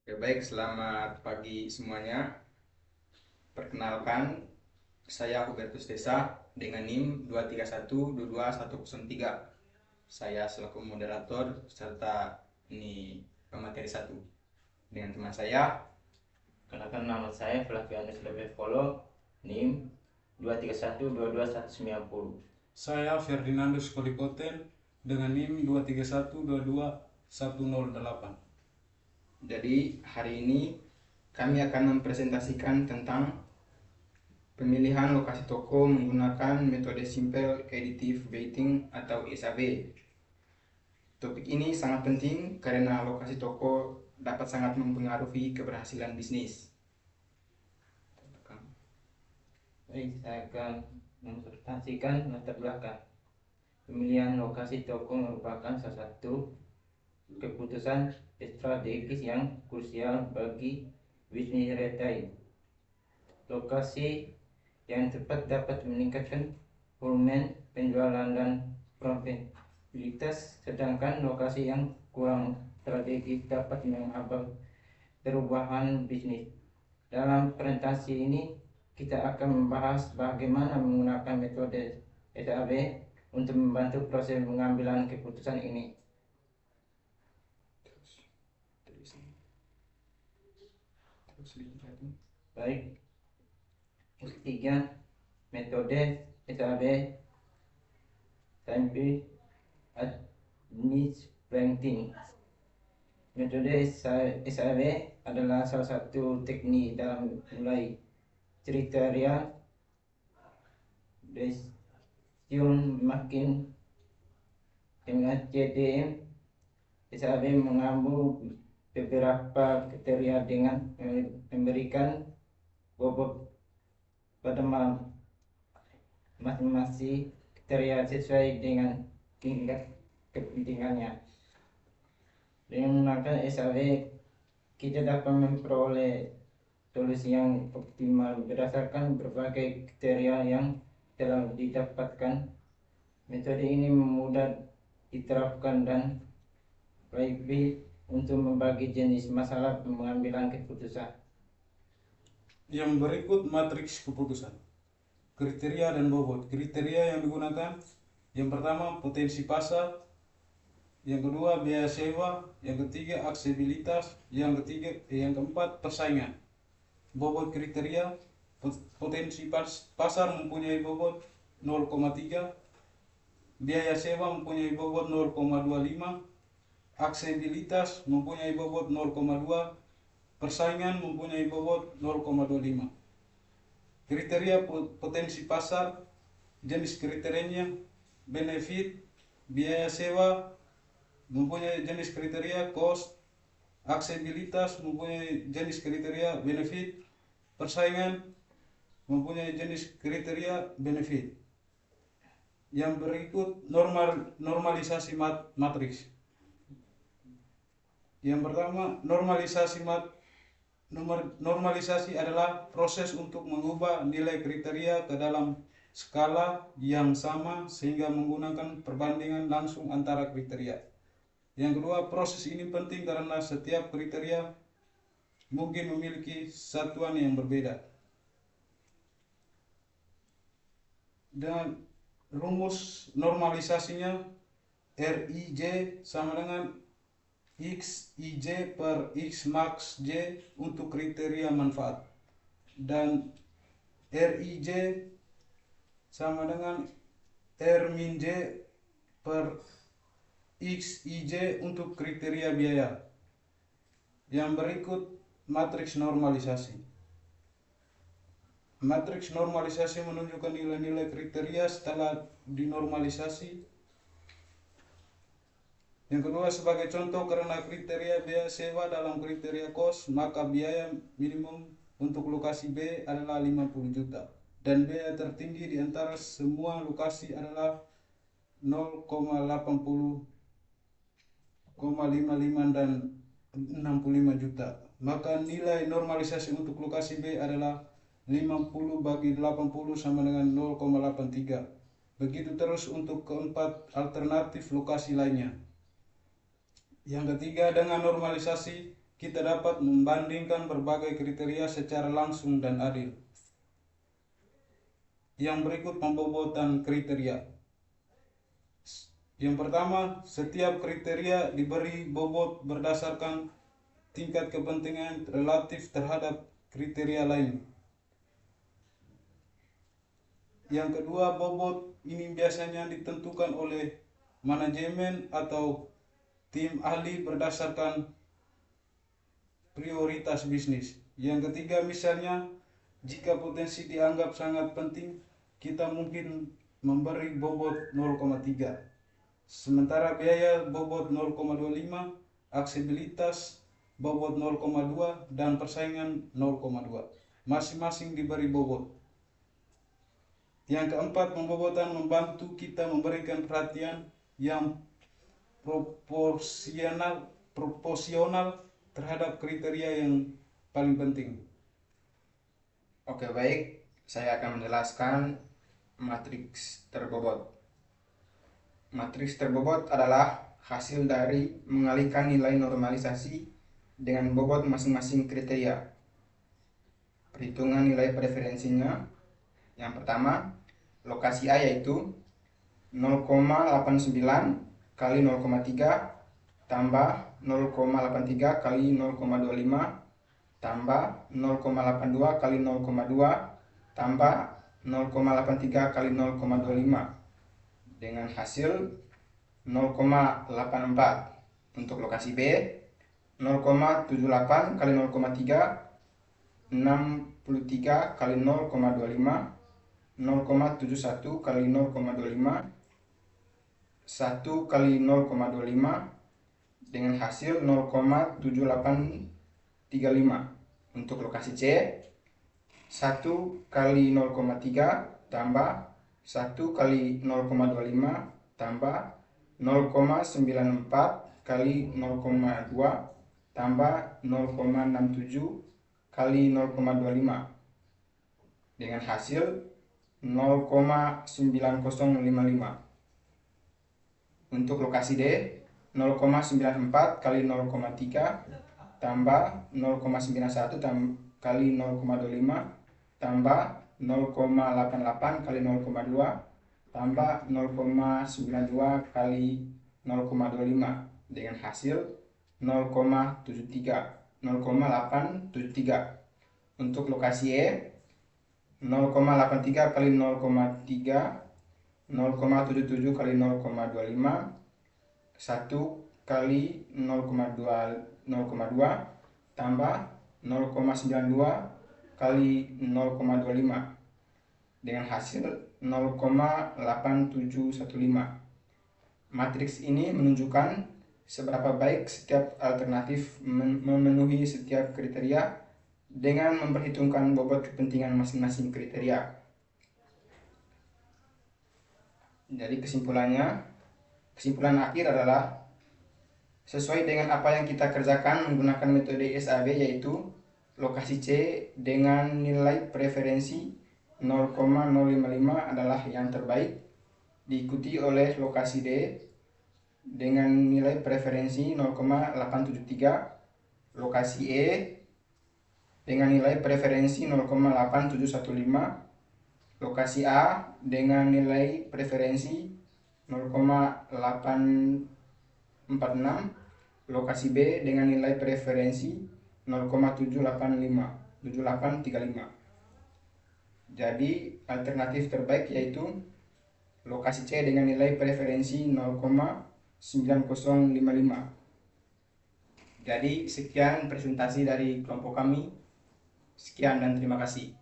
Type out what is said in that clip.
Ya baik, selamat pagi semuanya. Perkenalkan, saya Hubertus Desa dengan NIM 231221103. Saya selaku moderator serta ini pemateri satu dengan teman saya. Kenalkan, nama saya Flavianus Lebevolo, NIM 231229190. Saya Ferdinandus Kolikoten dengan NIM 231221108. Jadi hari ini kami akan mempresentasikan tentang pemilihan lokasi toko menggunakan metode Simple Additive Baiting atau SAB. Topik ini sangat penting karena lokasi toko dapat sangat mempengaruhi keberhasilan bisnis. Baik, saya akan mempresentasikan latar belakang. Pemilihan lokasi toko merupakan salah satu keputusan strategis yang krusial bagi bisnis retail. Lokasi yang tepat dapat meningkatkan volume penjualan dan profitabilitas, sedangkan lokasi yang kurang strategis dapat menghambat perubahan bisnis. Dalam presentasi ini kita akan membahas bagaimana menggunakan metode SAB untuk membantu proses pengambilan keputusan ini. Baik, yang ketiga, metode SAB Simple Additive Baiting. Metode SAB adalah salah satu teknik dalam mulai kriteria decision makin dengan CDM. SAB mengambil beberapa kriteria dengan memberikan bobot pada masing-masing kriteria sesuai dengan tingkat kepentingannya. Dengan menggunakan SAB, kita dapat memperoleh solusi yang optimal berdasarkan berbagai kriteria yang telah didapatkan. Metode ini mudah diterapkan dan lebih untuk membagi jenis masalah pengambilan keputusan. Yang berikut matriks keputusan. Kriteria dan bobot. Kriteria yang digunakan: yang pertama potensi pasar, yang kedua biaya sewa, yang ketiga aksesibilitas, yang keempat persaingan. Bobot kriteria: potensi pasar mempunyai bobot 0,3, biaya sewa mempunyai bobot 0,25, aksesibilitas mempunyai bobot 0,2, persaingan mempunyai bobot 0,25. Kriteria potensi pasar, jenis kriterianya benefit, biaya sewa mempunyai jenis kriteria cost, aksesibilitas mempunyai jenis kriteria benefit, persaingan mempunyai jenis kriteria benefit. Yang berikut normalisasi matriks. Yang pertama, normalisasi adalah proses untuk mengubah nilai kriteria ke dalam skala yang sama sehingga menggunakan perbandingan langsung antara kriteria. Yang kedua, proses ini penting karena setiap kriteria mungkin memiliki satuan yang berbeda. Dan rumus normalisasinya, RIJ sama dengan XIJ per X max J untuk kriteria manfaat, dan RIJ sama dengan R min J per XIJ untuk kriteria biaya. Yang berikut matriks normalisasi. Matriks normalisasi menunjukkan nilai-nilai kriteria setelah dinormalisasi. Yang kedua, sebagai contoh, karena kriteria biaya sewa dalam kriteria kos, maka biaya minimum untuk lokasi B adalah 50 juta dan biaya tertinggi di antara semua lokasi adalah 0,80,55 dan 65 juta. Maka nilai normalisasi untuk lokasi B adalah 50 bagi 80 sama dengan 0,83. Begitu terus untuk keempat alternatif lokasi lainnya. Yang ketiga, dengan normalisasi kita dapat membandingkan berbagai kriteria secara langsung dan adil. Yang berikut pembobotan kriteria. Yang pertama, setiap kriteria diberi bobot berdasarkan tingkat kepentingan relatif terhadap kriteria lain. Yang kedua, bobot ini biasanya ditentukan oleh manajemen atau tim ahli berdasarkan prioritas bisnis. Yang ketiga, misalnya jika potensi dianggap sangat penting, kita mungkin memberi bobot 0,3. Sementara biaya bobot 0,25, aksesibilitas bobot 0,2 dan persaingan 0,2. Masing-masing diberi bobot. Yang keempat, pembobotan membantu kita memberikan perhatian yang proporsional terhadap kriteria yang paling penting. Oke, baik. Saya akan menjelaskan matriks terbobot. Matriks terbobot adalah hasil dari mengalihkan nilai normalisasi dengan bobot masing-masing kriteria. Perhitungan nilai preferensinya. Yang pertama, lokasi A yaitu 0,89 kali 0,3 tambah 0,83 kali 0,25 tambah 0,82 kali 0,2 tambah 0,83 kali 0,25 dengan hasil 0,84. Untuk lokasi B, 0,78 kali 0,3 63 kali 0,25 0,71 kali 0,25 1 kali 0,25 dengan hasil 0,7835. Untuk lokasi C, 1 kali 0,3 tambah 1 kali 0,25 tambah 0,94 kali 0,2 tambah 0,67 kali 0,25 dengan hasil 0,9055. Untuk lokasi D, 0,94 kali 0,3 tambah 0,91 kali 0,25 tambah 0,88 kali 0,2 tambah 0,92 kali 0,25 dengan hasil 0,873. Untuk lokasi E, 0,83 kali 0,3 0,77 kali 0,25 1 kali 0,2 tambah 0,92 kali 0,25 dengan hasil 0,8715. Matriks ini menunjukkan seberapa baik setiap alternatif memenuhi setiap kriteria dengan memperhitungkan bobot kepentingan masing-masing kriteria. Jadi kesimpulan akhir adalah sesuai dengan apa yang kita kerjakan menggunakan metode SAB, yaitu lokasi C dengan nilai preferensi 0,055 adalah yang terbaik, diikuti oleh lokasi D dengan nilai preferensi 0,873, lokasi E dengan nilai preferensi 0,8715, lokasi A dengan nilai preferensi 0,846, lokasi B dengan nilai preferensi 0,7835. Jadi alternatif terbaik yaitu lokasi C dengan nilai preferensi 0,9055. Jadi sekian presentasi dari kelompok kami. Sekian dan terima kasih.